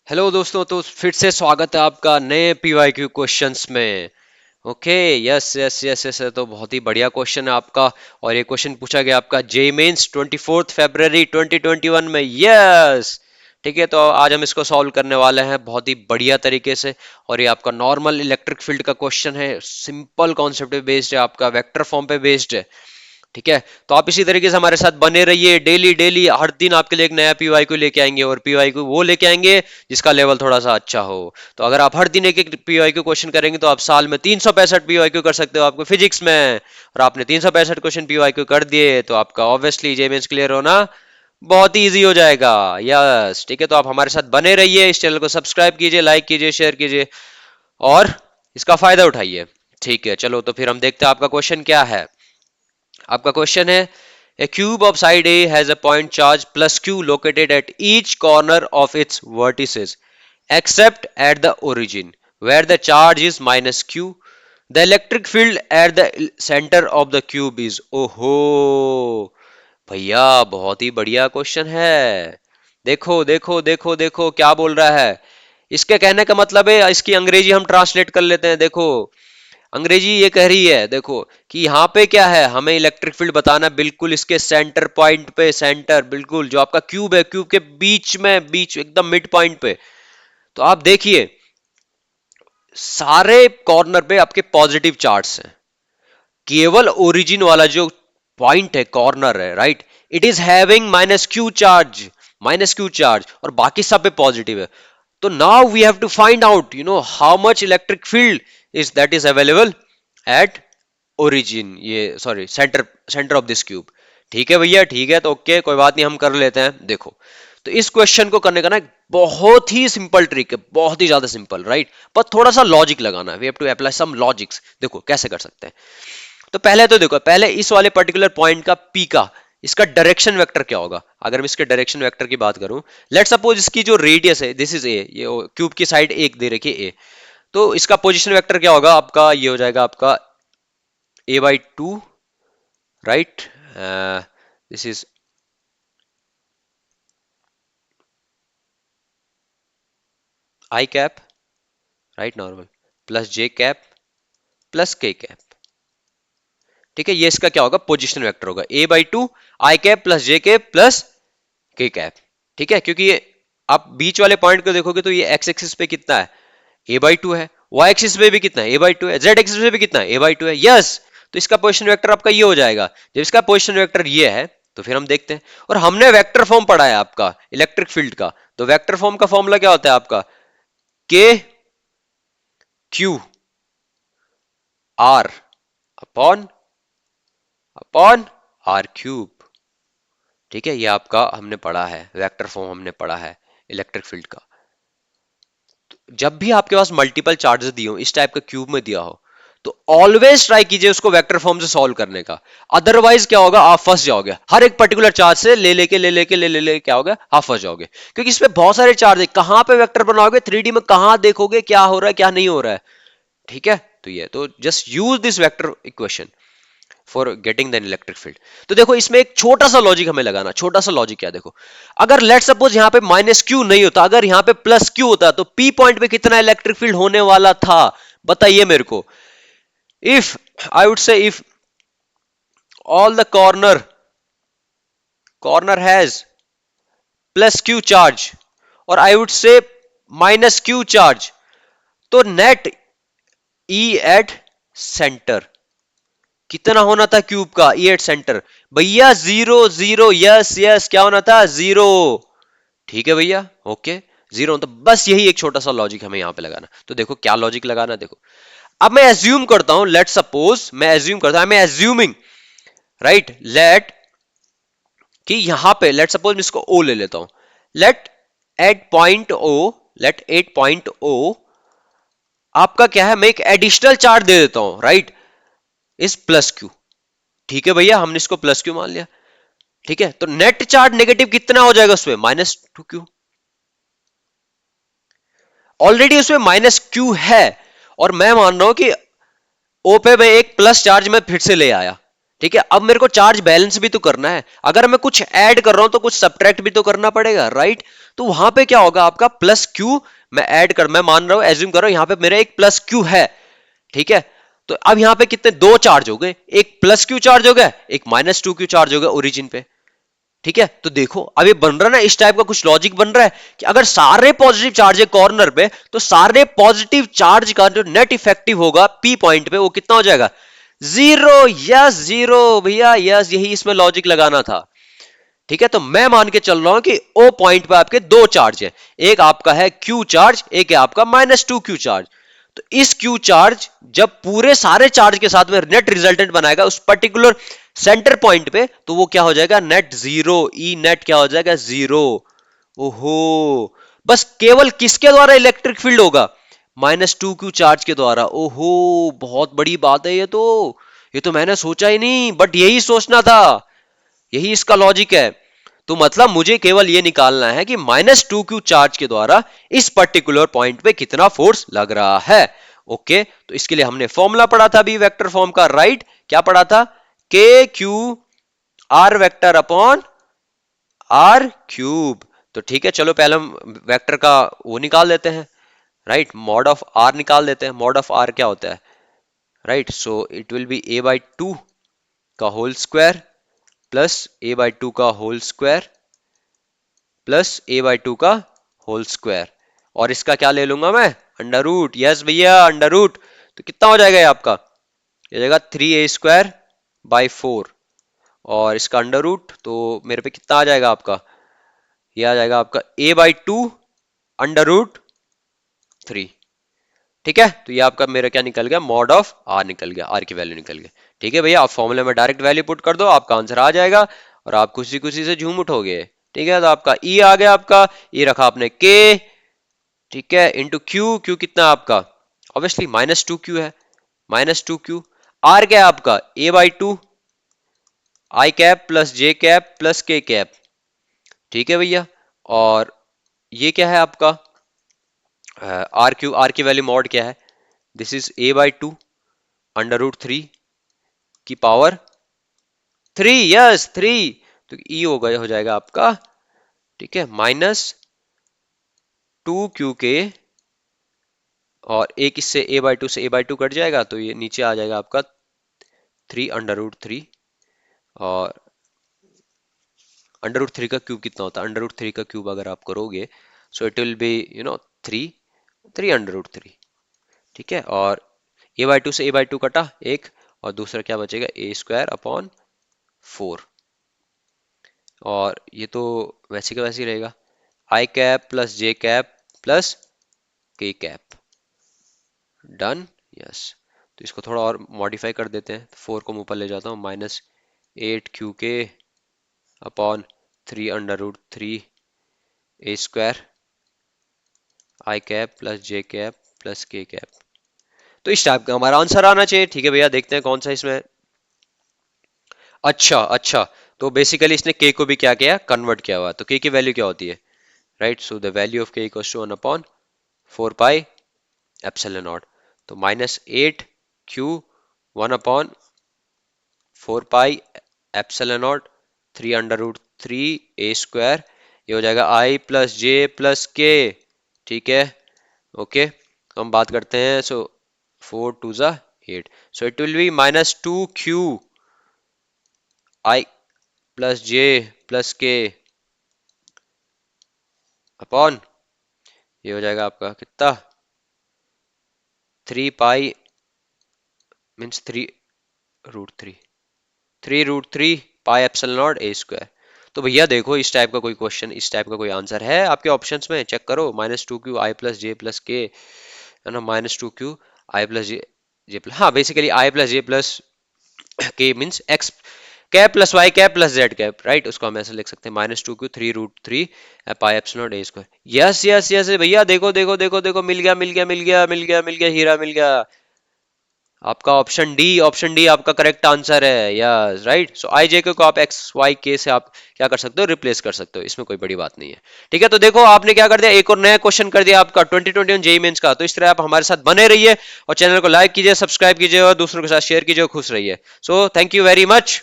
Hello दोस्तों, तो फिर से स्वागत है आपका नए पीवाईक्यू क्वेश्चंस में। Okay, yes yes yes yes, तो बहुत ही बढ़िया क्वेश्चन है आपका। और ये क्वेश्चन पूछा गया आपका जे मेंस 24 फरवरी 2021 में। यस, ठीक है, तो आज हम इसको सॉल्व करने वाले हैं बहुत ही बढ़िया तरीके से। और ये आपका नॉर्मल इलेक्ट्रिक फील्ड का क्वेश्चन है, सिंपल कॉन्सेप्ट पे बेस्ड है, आपका वेक्टर फॉर्म पे बेस्ड है। ठीक है, तो आप इसी तरीके से हमारे साथ बने रहिए। डेली डेली हर दिन आपके लिए एक नया पीवाई को लेके आएंगे, और पीवाई को वो लेके आएंगे जिसका लेवल थोड़ा सा अच्छा हो। तो अगर आप हर दिन एक एक पीवाई को क्वेश्चन करेंगे तो आप साल में 365 पीवाई को कर सकते हो आपको फिजिक्स में। और आपने 365 क्वेश्चन पीवाई को कर दिए तो आपका ऑब्वियसली जेमेंस क्लियर होना बहुत ही इजी हो जाएगा। यस, ठीक है, तो आप हमारे साथ बने रहिए, इस चैनल को सब्सक्राइब कीजिए, लाइक कीजिए, शेयर कीजिए और इसका फायदा उठाइए। ठीक है, चलो तो फिर हम देखते हैं आपका क्वेश्चन क्या है। आपका क्वेश्चन है, a cube of side A has a point charge plus q located at each corner of its vertices except at the origin where the charge is minus q. The electric field at the center of the cube is, ओहो भैया, बहुत ही बढ़िया question है। देखो देखो देखो देखो क्या बोल रहा है। इसके कहने का मतलब है, इसकी अंग्रेजी हम ट्रांसलेट कर लेते हैं। देखो, अंग्रेजी ये कह रही है, देखो कि यहाँ पे क्या है, हमें इलेक्ट्रिक फील्ड बताना है बिल्कुल इसके सेंटर पॉइंट पे। सेंटर बिल्कुल जो आपका क्यूब है, क्यूब के बीच में, बीच एकदम मिड पॉइंट पे। तो आप देखिए, सारे कॉर्नर पे आपके पॉजिटिव चार्ज हैं। केवल ओरिजिन वाला जो पॉइंट है, कॉर्नर है, right, it is having minus Q charge. Minus Q charge, और बाकी सब पे पॉजिटिव है। तो now we have to find out how much electric field is that is available at origin, ये sorry centre, centre of this cube. ठीक है भैया, ठीक है, तो ओके, कोई बात नहीं, हम कर लेते हैं। देखो, तो इस क्वेश्चन को करने का ना एक बहुत ही सिंपल ट्रिक है, बहुत ही ज्यादा सिंपल, राइट, पर थोड़ा सा लॉजिक लगाना है। We have to apply some logics. देखो कैसे कर सकते हैं। तो पहले तो देखो, पहले इस वाले पर्टिकुलर पॉइंट का पी का, इसका डायरेक्शन वेक्टर क्या होगा। अगर मैं इसके डायरेक्शन वेक्टर की बात करूं, लेट सपोज इसकी जो रेडियस है, दिस इज ए, ये क्यूब की साइड एक दे रखी है ए, तो इसका पोजीशन वेक्टर क्या होगा आपका, ये हो जाएगा आपका a/2, right. This is I cap, right, normal, plus J cap plus K cap. ठीक है, ये इसका क्या होगा, पोजीशन वेक्टर होगा a/2 आई cap plus J cap plus K cap. ठीक है, क्योंकि ये आप बीच वाले पॉइंट को देखोगे तो ये एक्स एक्सिस पे कितना है, a/2 है, वाई एक्सिस पे भी कितना है, a/2 है, जेड एक्सिस पे भी कितना है, a/2 है। यस, तो इसका पोजीशन वेक्टर आपका ये हो जाएगा। जब इसका पोजीशन वेक्टर ये है तो फिर हम देखते हैं। और हमने वेक्टर फॉर्म पढ़ा है आपका इलेक्ट्रिक फील्ड का, तो वेक्टर फॉर्म का फॉर्मूला क्या होता है आपका, K Q R upon upon R cube. ठीक है, ये आपका हमने पढ़ा है, वेक्टर फॉर्म हमने पढ़ा है इलेक्ट्रिक फील्ड का। जब भी आपके पास मल्टीपल चार्जेस दिए हो, इस टाइप का क्यूब में दिया हो, तो ऑलवेज ट्राई कीजिए उसको वेक्टर फॉर्म से सॉल्व करने का। अदरवाइज क्या होगा, आप फंस जाओगे। हर एक पर्टिकुलर चार्ज से ले लेके क्या होगा, आप फंस जाओगे, क्योंकि इसमें बहुत सारे चार्ज है। कहां पे वेक्टर बनाओगे, 3D में कहां देखोगे क्या हो रहा है क्या नहीं हो रहा है। ठीक है, तो ये तो just use this vector equation for getting the electric field. तो देखो, इसमें एक छोटा सा लॉजिक हमें लगाना। छोटा सा लॉजिक क्या, देखो, अगर लेट सपोज यहां पे माइनस क्यू नहीं होता, अगर यहां पे प्लस क्यू होता, तो पी पॉइंट पे कितना इलेक्ट्रिक फील्ड होने वाला था, बताइए मेरे को। If I would say, if all the corner has plus Q charge, और I would say minus Q charge, तो नेट ई एट सेंटर कितना होना था क्यूब का, ई एट सेंटर, भैया जीरो जीरो। यस यस, क्या होना था, जीरो। ठीक है भैया, ओके, जीरो। तो बस यही एक छोटा सा लॉजिक हमें यहां पे लगाना। तो देखो क्या लॉजिक लगाना, देखो, अब मैं एज्यूम करता हूं, लेट सपोज मैं एज्यूम करता हूं, मैं एज्यूमिंग, राइट, लेट कि यहां पे लेट सपोज मैं इसको ओ ले लेता हूं। Let at point O, let at point O आपका क्या है, मैं एक एडिशनल चार्ज दे देता हूं, राइट, इस प्लस क्यू। ठीक है भैया, हमने इसको प्लस क्यू मान लिया। ठीक है, तो नेट चार्ज नेगेटिव कितना हो जाएगा उसमें, -2q। ऑलरेडी उसमें -q है, और मैं मान रहा हूं कि ओ पे मैं एक प्लस चार्ज में फिर से ले आया। ठीक है, अब मेरे को चार्ज बैलेंस भी तो करना है, अगर मैं कुछ ऐड कर रहा हूं तो कुछ सब्ट्रैक्ट भी तो करना पड़ेगा, राइट? तो वहां पे क्या होगा आपका प्लस क्यू, मैं मान रहा हूं, एज्यूम कर रहा हूं यहां पे मेरा एक प्लस क्यू है, ठीक है? तो अब यहां पे कितने दो चार्ज हो गए, एक प्लस क्यू चार्ज हो गया, एक माइनस टू क्यू चार्ज हो गया ओरिजिन पे, ठीक है? तो देखो अब ये बन रहा है ना, इस टाइप का कुछ लॉजिक बन रहा है कि अगर सारे पॉजिटिव चार्ज है कॉर्नर पे, तो सारे पॉजिटिव चार्ज का जो नेट इफेक्टिव होगा पी पॉइंट पे वो कितना हो जाएगा, जीरो। यस जीरो भैया, यस, यही इसमें लॉजिक लगाना था, ठीक है? तो मैं मान के चल रहा हूं कि ओ पॉइंट पे आपके दो चार्ज है, एक आपका है क्यू चार्ज, एक है आपका माइनस टू क्यू चार्ज। तो इस क्यू चार्ज जब पूरे सारे चार्ज के साथ में नेट रिजल्टेंट बनाएगा उस पर्टिकुलर सेंटर पॉइंट पे, तो वो क्या हो जाएगा, नेट जीरो, ई नेट क्या हो जाएगा, जीरो। ओहो, बस केवल किसके द्वारा इलेक्ट्रिक फील्ड होगा, माइनस टू क्यू चार्ज के द्वारा। ओहो, बहुत बड़ी बात है ये तो मैंने सोचा ही नहीं, बट यही सोचना था, यही इसका लॉजिक है। तो मतलब मुझे केवल ये निकालना है कि माइनस टू क्यू चार्ज के द्वारा इस पर्टिकुलर पॉइंट पे कितना फोर्स लग रहा है। ओके, तो इसके लिए हमने फॉर्मूला पढ़ा था अभी वेक्टर फॉर्म का, राइट? क्या पढ़ा था, K Q R vector upon R cube. तो ठीक है, चलो पहले हम वेक्टर का वो निकाल देते हैं, राइट? मॉड ऑफ आर निकाल देते हैं। मॉड ऑफ आर क्या होता है, right? So it will be a by two का whole square plus a by two का whole square plus a by two का होल स्क्वायर, और इसका क्या ले लूंगा मैं, अंडर रूट। यस भैया, अंडर रूट। तो कितना हो जाएगा ये आपका, ये जाएगा three A square by four, और इसका अंडर रूट तो मेरे पे कितना आ जाएगा आपका, ये आ जाएगा आपका ए by two under root three. ठीक है, तो ये आपका मेरा क्या निकल गया, मॉड ऑफ आर निकल गया, आर की वैल्यू निकल गई। ठीक है भैया, आप फॉर्मूले में डायरेक्ट वैल्यू पुट कर दो, आपका आंसर आ जाएगा और आप खुशी खुशी से झूम उठोगे। ठीक है, तो आपका ई आ गया, आपका ई रखा आपने के, ठीक है, इंटू क्यू, क्यू कितना है आपका, ऑब्वियसली माइनस टू क्यू है, माइनस टू क्यू। आर क्या है आपका, ए by two I cap plus J cap plus K cap. ठीक है भैया, और ये क्या है आपका, आर क्यू, आर की वैल्यू मॉड क्या है, this is A by two under root three की पावर थ्री, यस थ्री। तो ई हो जाएगा आपका, ठीक है, माइनस टू क्यू के, और एक इससे ए बाई टू से ए बाई टू कट जाएगा, तो ये नीचे आ जाएगा आपका थ्री अंडर रूट थ्री, और अंडर रूट थ्री का क्यूब कितना होता है, अंडर रूट थ्री का क्यूब अगर आप करोगे, so it will be three, three under root three. ठीक है, और ए बाई टू से ए बाई टू कटा एक, और दूसरा क्या बचेगा, ए स्क्वायर अपॉन फोर, और ये तो वैसे का वैसे ही रहेगा, आई cap plus J cap plus K cap, done. Yes, तो इसको थोड़ा और मॉडिफाई कर देते हैं, फोर को मैं ऊपर ले जाता हूँ, minus eight Q K upon three under root three A square I cap plus J cap plus K cap. तो इस टाइप का हमारा आंसर आना चाहिए। ठीक है भैया, देखते हैं कौन सा इसमें। अच्छा अच्छा, तो बेसिकली इसने के को भी क्या किया, कन्वर्ट किया हुआ, तो के की वैल्यू क्या होती है, right? So the value of K equals to one upon four pi epsilon naught, तो minus eight Q one upon four pi epsilon naught three under root three ए स्क्वायर, ये हो जाएगा आई प्लस जे प्लस के। ठीक है, okay, तो हम बात करते हैं, सो फोर टू ज़ा eight, so it will be minus two Q I plus J plus K upon, ये हो जाएगा आपका कितना, three pi means three root three, three root three pi epsilon naught a square. तो भैया देखो, इस टाइप का कोई क्वेश्चन, इस टाइप का कोई आंसर है आपके ऑप्शंस में, चेक करो, minus two Q I plus J plus K, है ना, minus two Q I plus J, J plus, हाँ basically I plus J plus K means X cap plus Y cap plus Z cap, right? उसको हम ऐसे लिख सकते हैं, minus two Q three root three pi epsilon A square. Yes yes yes भैया, देखो देखो देखो देखो, मिल गया मिल गया मिल गया मिल गया मिल गया, हीरा मिल गया। आपका ऑप्शन डी आपका करेक्ट आंसर है, यस राइट। सो आई जे को आप एक्स वाई के से आप क्या कर सकते हो, रिप्लेस कर सकते हो, इसमें कोई बड़ी बात नहीं है। ठीक है, तो देखो आपने क्या कर दिया, एक और नया क्वेश्चन कर दिया आपका 2021 जेई मेंस का। तो इस तरह आप हमारे साथ बने रहिए और चैनल को लाइक कीजिए, सब्सक्राइब कीजिए और दूसरों के साथ शेयर कीजिए और खुश रहिए। So thank you very much.